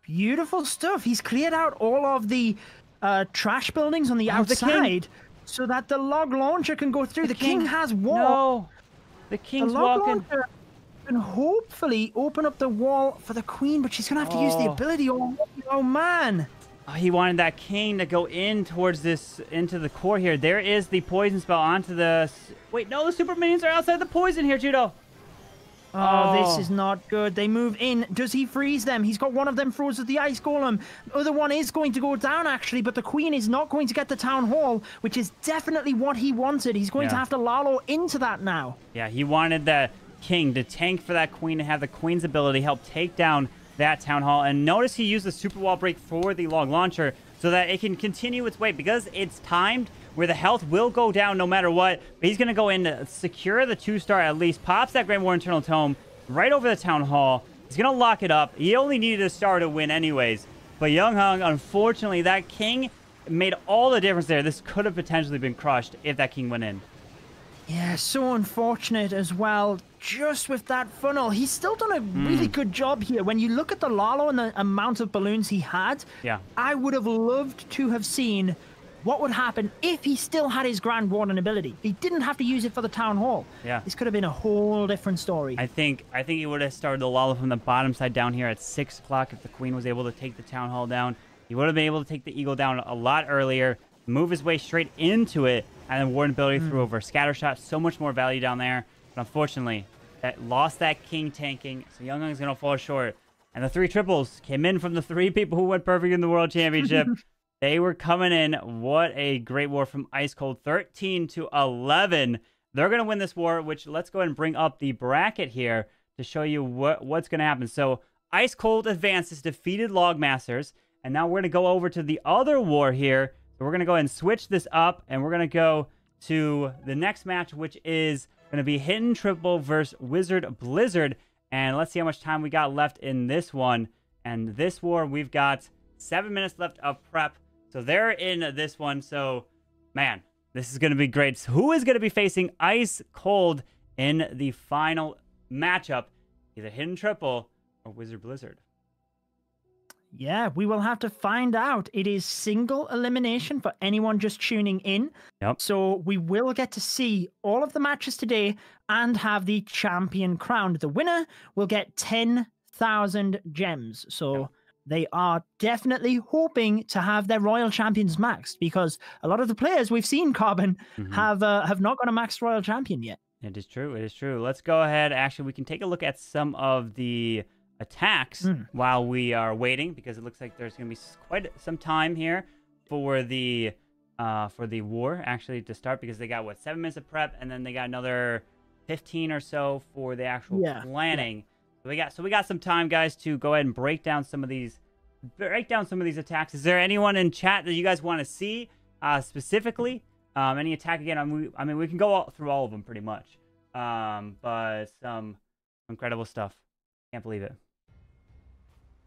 Beautiful stuff. He's cleared out all of the trash buildings on the outside so that the log launcher can go through. The king has wall. No, the king's walking. And hopefully open up the wall for the queen, but she's gonna have to use the ability. Oh man! He wanted that king to go in towards this, into the core here. There is the poison spell onto the. Wait, no, the super minions are outside the poison here, Judo. Oh, this is not good. They move in. Does he freeze them? He's got one of them froze with the ice golem. The other one is going to go down, actually, but the queen is not going to get the town hall, which is definitely what he wanted. He's going to have to Lalo into that now. Yeah, he wanted that king to tank for that queen, to have the queen's ability help take down that town hall. And notice he used the super wall break for the log launcher so that it can continue its way, because it's timed where the health will go down no matter what. But he's going to go in to secure the 2-star at least, pops that Grand War Internal Tome right over the town hall. He's going to lock it up. He only needed a star to win anyways. But Younghung, unfortunately, that king made all the difference there. This could have potentially been crushed if that king went in. Yeah, so unfortunate as well. Just with that funnel, he's still done a really good job here. When you look at the Lalo and the amount of balloons he had, I would have loved to have seen what would happen if he still had his Grand Warden ability. He didn't have to use it for the town hall. Yeah, this could have been a whole different story. I think he would have started the Lalo from the bottom side down here at 6 o'clock if the queen was able to take the town hall down. He would have been able to take the eagle down a lot earlier, move his way straight into it, and then Warden ability threw over scatter shot. So much more value down there. But unfortunately, that lost that king tanking, so Younghung's going to fall short. And the 3 triples came in from the 3 people who went perfect in the World Championship. They were coming in. What a great war from Ice Cold. 13-11. They're going to win this war, which let's go ahead and bring up the bracket here to show you what's going to happen. So Ice Cold advances, defeated Logmasters. And now we're going to go over to the other war here. So we're going to go ahead and switch this up. And we're going to go to the next match, which is going to be Hidden Triple versus Wizard Blizzard. And let's see how much time we got left in this one. And this war, we've got 7 minutes left of prep. So they're in this one. So, man, this is going to be great. So who is going to be facing Ice Cold in the final matchup? Either Hidden Triple or Wizard Blizzard. Yeah, we will have to find out. It is single elimination for anyone just tuning in. Yep. So we will get to see all of the matches today and have the champion crowned. The winner will get 10,000 gems. So they are definitely hoping to have their royal champions maxed, because a lot of the players we've seen, Carbon, have not got a maxed royal champion yet. It is true. It is true. Let's go ahead. Actually, we can take a look at some of the attacks while we are waiting, because it looks like there's going to be quite some time here for the war actually to start, because they got 7 minutes of prep, and then they got another 15 or so for the actual planning. So we got some time, guys, to go ahead and break down some of these attacks. Is there anyone in chat that you guys want to see specifically? Any attack again? I mean, we can go through all of them pretty much. But some incredible stuff. Can't believe it.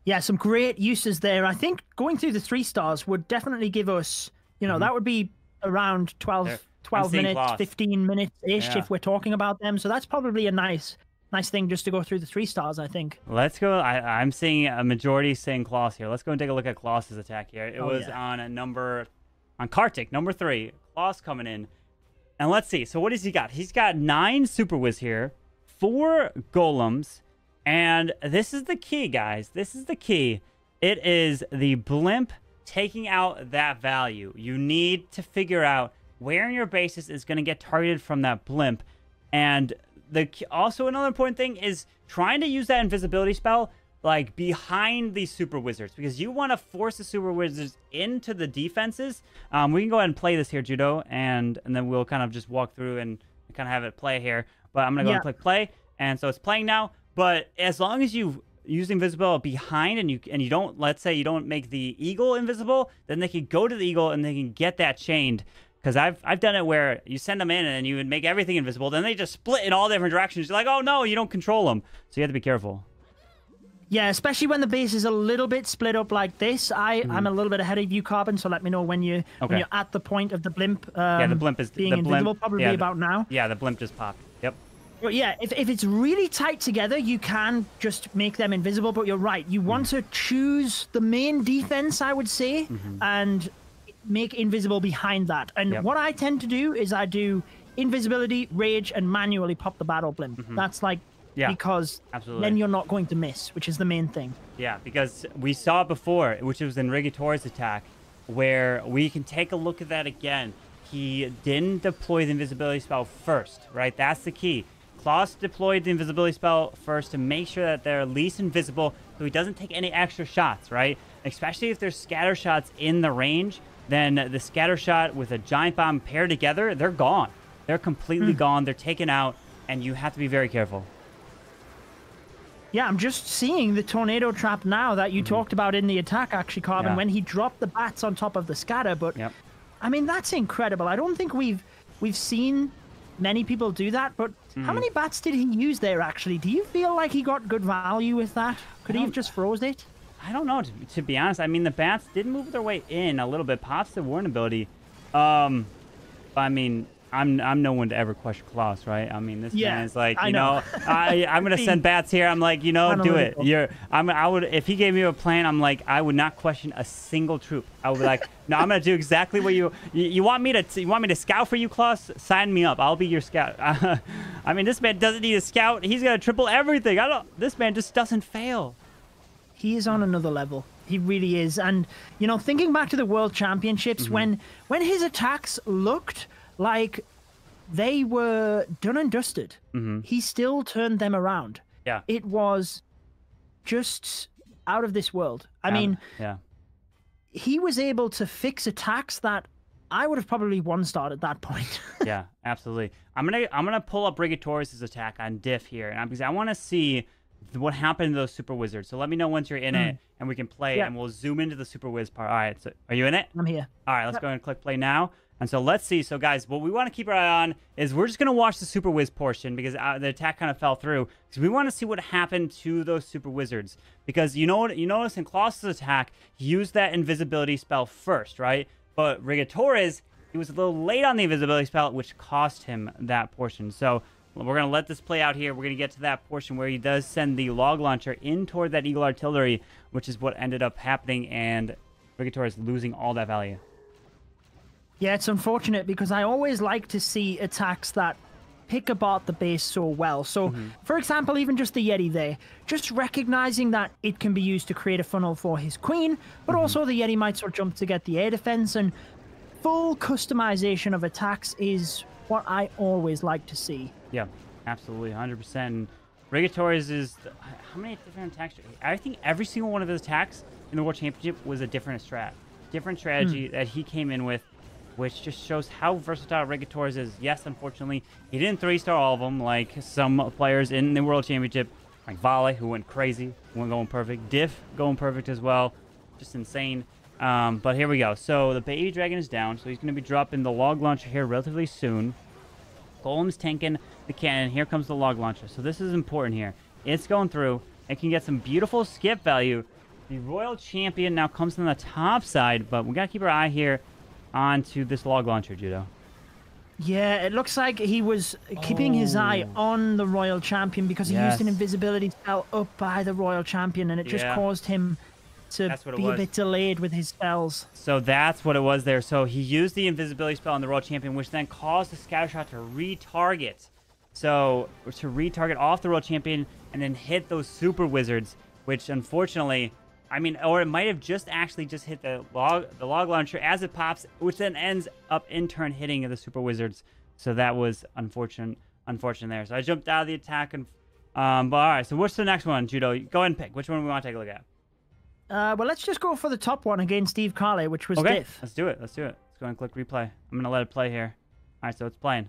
Yeah, some great uses there. I think going through the 3 stars would definitely give us, that would be around 12 minutes, 15 minutes-ish if we're talking about them. So that's probably a nice thing just to go through the 3 stars, I think. Let's go. I'm seeing a majority saying Kloss here. Let's go and take a look at Kloss's attack here. It was on Kartik, number 3. Kloss coming in. And let's see. So what has he got? He's got 9 Super Wiz here, 4 Golems, and this is the key, guys. This is the key. It is the blimp taking out that value. You need to figure out where in your bases is going to get targeted from that blimp. And also another important thing is trying to use that invisibility spell like behind these Super Wizards, because you want to force the Super Wizards into the defenses. We can go ahead and play this here, Judo, and then we'll kind of just walk through and kind of have it play here. But I'm going to go and click play, and so it's playing now. But as long as you use invisible behind and you don't, let's say you don't make the eagle invisible, then they can go to the eagle and they can get that chained. Because I've done it where you send them in and you would make everything invisible, then they just split in all different directions. You're like, oh no, you don't control them. So you have to be careful. Yeah, especially when the base is a little bit split up like this. I'm a little bit ahead of you, Carbon, so let me know when you're at the point of the blimp. Yeah, the blimp is being invisible, probably about now. Yeah, the blimp just popped. Yep. But yeah, if it's really tight together, you can just make them invisible. But you're right, you want to choose the main defense, I would say, and make invisible behind that. And what I tend to do is I do invisibility, rage, and manually pop the battle blimp. That's like. Yeah, because then you're not going to miss, which is the main thing. Yeah, because we saw it before, which was in Rigator's attack, where we can take a look at that again. He didn't deploy the invisibility spell first, right? That's the key. Klaus deployed the invisibility spell first to make sure that they're at least invisible so he doesn't take any extra shots, right? Especially if there's scatter shots in the range, then the scatter shot with a giant bomb paired together, they're gone. They're completely gone. They're taken out, and you have to be very careful. Yeah, I'm just seeing the tornado trap now that you talked about in the attack, actually, Carbon, when he dropped the bats on top of the scatter. But, I mean, that's incredible. I don't think we've seen many people do that. But how many bats did he use there, actually? Do you feel like he got good value with that? Could he have just froze it? I don't know, to be honest. I mean, the bats did move their way in a little bit. Pops the warn ability. I mean... I'm no one to ever question Klaus, right? I mean, this man is like, you know, I'm gonna send bats here. I'm like, you know, do it. I would, if he gave me a plan, I'm like, I would not question a single troop. I would be like, no, I'm gonna do exactly what you want me to scout for you, Klaus? Sign me up. I'll be your scout. I mean, this man doesn't need a scout. He's gonna triple everything. This man just doesn't fail. He is on another level. He really is. And you know, thinking back to the World Championships, when his attacks looked like they were done and dusted, he still turned them around. Yeah. It was just out of this world. I mean, he was able to fix attacks that I would have probably one-starred at that point. Yeah, absolutely. I'm gonna pull up Rigator's attack on Diff here, because I want to see what happened to those Super Wizards. So let me know once you're in it, and we can play, and we'll zoom into the Super Wiz part. All right, so are you in it? I'm here. All right, let's go ahead and click play now. And so let's see. So guys, what we want to keep our eye on is we're just going to watch the Super Wiz portion, because the attack kind of fell through. Because we want to see what happened to those Super Wizards. Because you know what? You notice in Klaus's attack, he used that invisibility spell first, right? But Rigator's, he was a little late on the invisibility spell, which cost him that portion. So we're going to let this play out here. We're going to get to that portion where he does send the log launcher in toward that Eagle Artillery, which is what ended up happening, and Rigator is losing all that value. Yeah, it's unfortunate, because I always like to see attacks that pick apart the base so well. So, for example, even just the Yeti there, just recognizing that it can be used to create a funnel for his queen, but also the Yeti might sort of jump to get the air defense, and full customization of attacks is what I always like to see. Yeah, absolutely, 100%. Rigator's is... How many different attacks? I think every single one of his attacks in the World Championship was a different strategy that he came in with, which just shows how versatile Rigator's is. Yes, unfortunately, he didn't 3-star all of them like some players in the World Championship, like Vale, who went crazy, went going perfect. Diff going perfect as well. Just insane. But here we go. So the baby dragon is down, so he's going to be dropping the log launcher here relatively soon. Golem's tanking the cannon. Here comes the log launcher. So this is important here. It's going through. It can get some beautiful skip value. The Royal Champion now comes on the top side, but we got to keep our eye here onto this log launcher, Judo. Yeah, it looks like he was keeping his eye on the Royal Champion, because he used an invisibility spell up by the Royal Champion, and it just caused him to be a bit delayed with his spells. So that's what it was there. So he used the invisibility spell on the Royal Champion, which then caused the scatter shot to retarget. So to retarget off the Royal Champion and then hit those super wizards, which unfortunately, I mean, or it might have just hit the log launcher as it pops, which then ends up in turn hitting the super wizards. So that was unfortunate there. So I jumped out of the attack and but all right. So what's the next one, Judo? Go ahead and pick. Which one we want to take a look at? Well, let's just go for the top one against Steve Carley, which was okay. Diff. Let's do it. Let's go and click replay. I'm gonna let it play here. All right, so it's playing.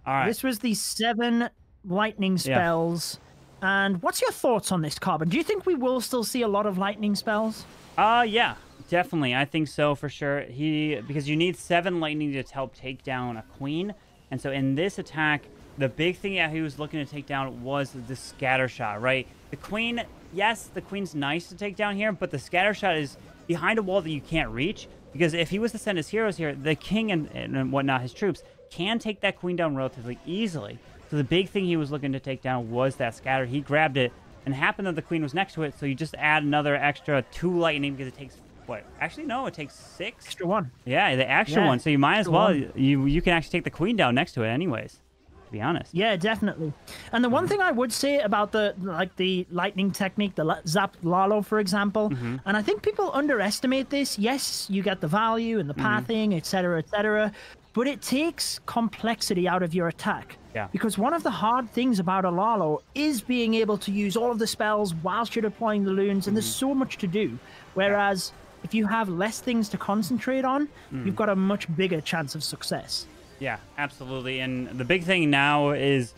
All right. This was the 7 lightning spells. Yeah. And what's your thoughts on this, Carbon? Do you think we will still see a lot of lightning spells? Yeah, definitely. I think so for sure. Because you need 7 lightning to help take down a queen, and so in this attack, the big thing that he was looking to take down was the scatter shot, right? The queen, yes, the queen's nice to take down here, but the scatter shot is behind a wall that you can't reach. Because if he was to send his heroes here, the king and whatnot, his troops, can take that queen down relatively easily. So the big thing he was looking to take down was that scatter. He grabbed it, and it happened that the queen was next to it, so you just add another extra 2 lightning because it takes, what? Actually, no, it takes 6. Extra 1. Yeah, the extra 1. So you might as well, you can actually take the queen down next to it anyways. To be honest. Yeah, definitely. And the one thing I would say about the lightning technique, the Zap Lalo, for example, and I think people underestimate this. Yes, you get the value and the pathing, etc., but it takes complexity out of your attack. Yeah. Because one of the hard things about a Lalo is being able to use all of the spells whilst you're deploying the loons, and there's so much to do. Whereas if you have less things to concentrate on, you've got a much bigger chance of success. Yeah, absolutely. And the big thing now is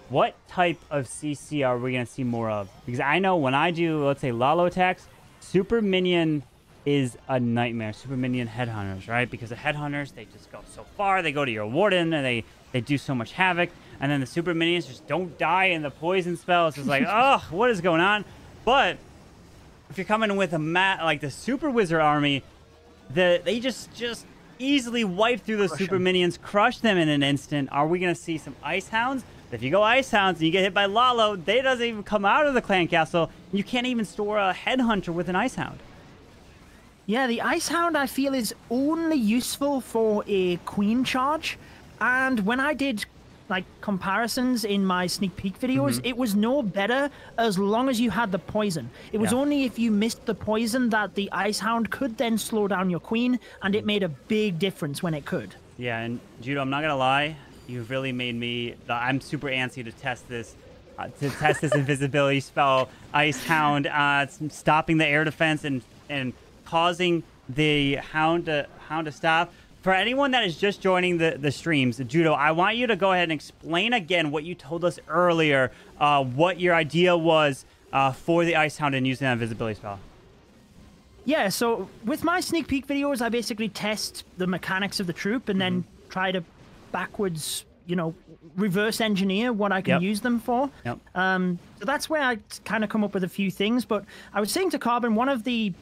what type of CC are we going to see more of? Because I know when I do, let's say, Lalo attacks, Super Minion is a nightmare. Super Minion Headhunters, right? Because the Headhunters, they just go so far. They go to your Warden, and they do so much havoc. And then the Super Minions just don't die in the poison spells. It's like, oh, what is going on? But if you're coming with like the Super Wizard army, they just easily wipe through those super minions, crush them in an instant. Are we going to see some Ice Hounds? If you go Ice Hounds and you get hit by Lalo, they doesn't even come out of the clan castle. You can't even store a Headhunter with an Ice Hound. Yeah, the Ice Hound, I feel, is only useful for a queen charge. And when I did like comparisons in my sneak peek videos, it was no better as long as you had the poison. It was only if you missed the poison that the Ice Hound could then slow down your queen, and it made a big difference when it could. Yeah, and Judo, I'm not gonna lie, you've really made me. I'm super antsy to test this. Invisibility spell, Ice Hound, stopping the air defense and causing the hound to stop. For anyone that is just joining the streams, Judo, I want you to go ahead and explain again what you told us earlier, what your idea was for the Ice Hound and using that invisibility spell. Yeah, so with my sneak peek videos, I basically test the mechanics of the troop and then try to backwards, reverse engineer what I can use them for. Yep. So that's where I kind of come up with a few things. But I was saying to Carbon, one of the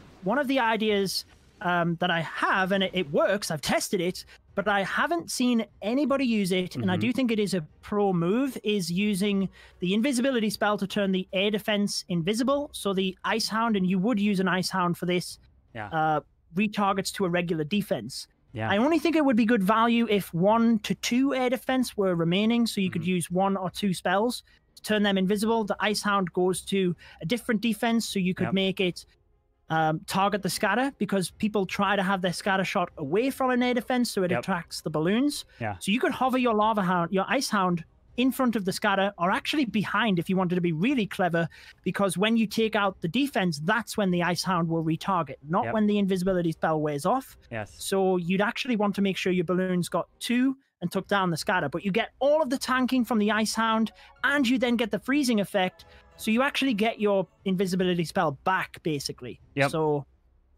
ideas that I have, and it works, I've tested it, but I haven't seen anybody use it, and I do think it is a pro move, is using the invisibility spell to turn the air defense invisible. So the Ice Hound, and you would use an Ice Hound for this, retargets to a regular defense. Yeah. I only think it would be good value if 1 to 2 air defense were remaining, so you could use 1 or 2 spells to turn them invisible. The Ice Hound goes to a different defense, so you could make it target the scatter, because people try to have their scatter shot away from an air defense, so it attracts the balloons. Yeah. So you could hover your Ice Hound in front of the scatter, or actually behind if you wanted to be really clever, because when you take out the defense, that's when the Ice Hound will retarget, not when the invisibility spell wears off. Yes. So you'd actually want to make sure your balloons got 2 and took down the scatter, but you get all of the tanking from the Ice Hound, and you then get the freezing effect. So you actually get your invisibility spell back, basically. Yep. So,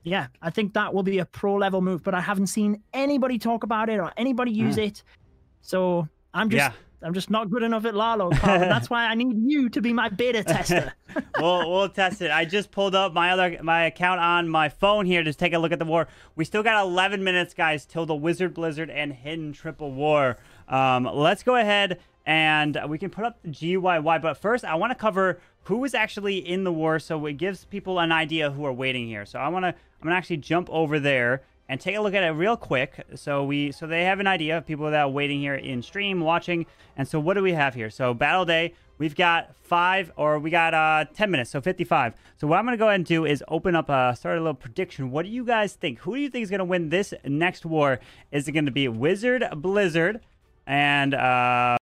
yeah, I think that will be a pro-level move, but I haven't seen anybody talk about it or anybody use it. So I'm just not good enough at Lalo, Carl. That's why I need you to be my beta tester. We'll test it. I just pulled up my account on my phone here to take a look at the war. We still got 11 minutes, guys, till the Wizard Blizzard and Hidden Triple War. Let's go ahead and we can put up the GYY. But first, I want to cover who is actually in the war, so it gives people an idea who are waiting here. So I'm gonna actually jump over there and take a look at it real quick. So they have an idea of people that are waiting here in stream, watching. And so what do we have here? So battle day, we've got 10 minutes, so 55. So what I'm going to go ahead and do is open up, start a little prediction. What do you guys think? Who do you think is going to win this next war? Is it going to be Wizard, Blizzard, and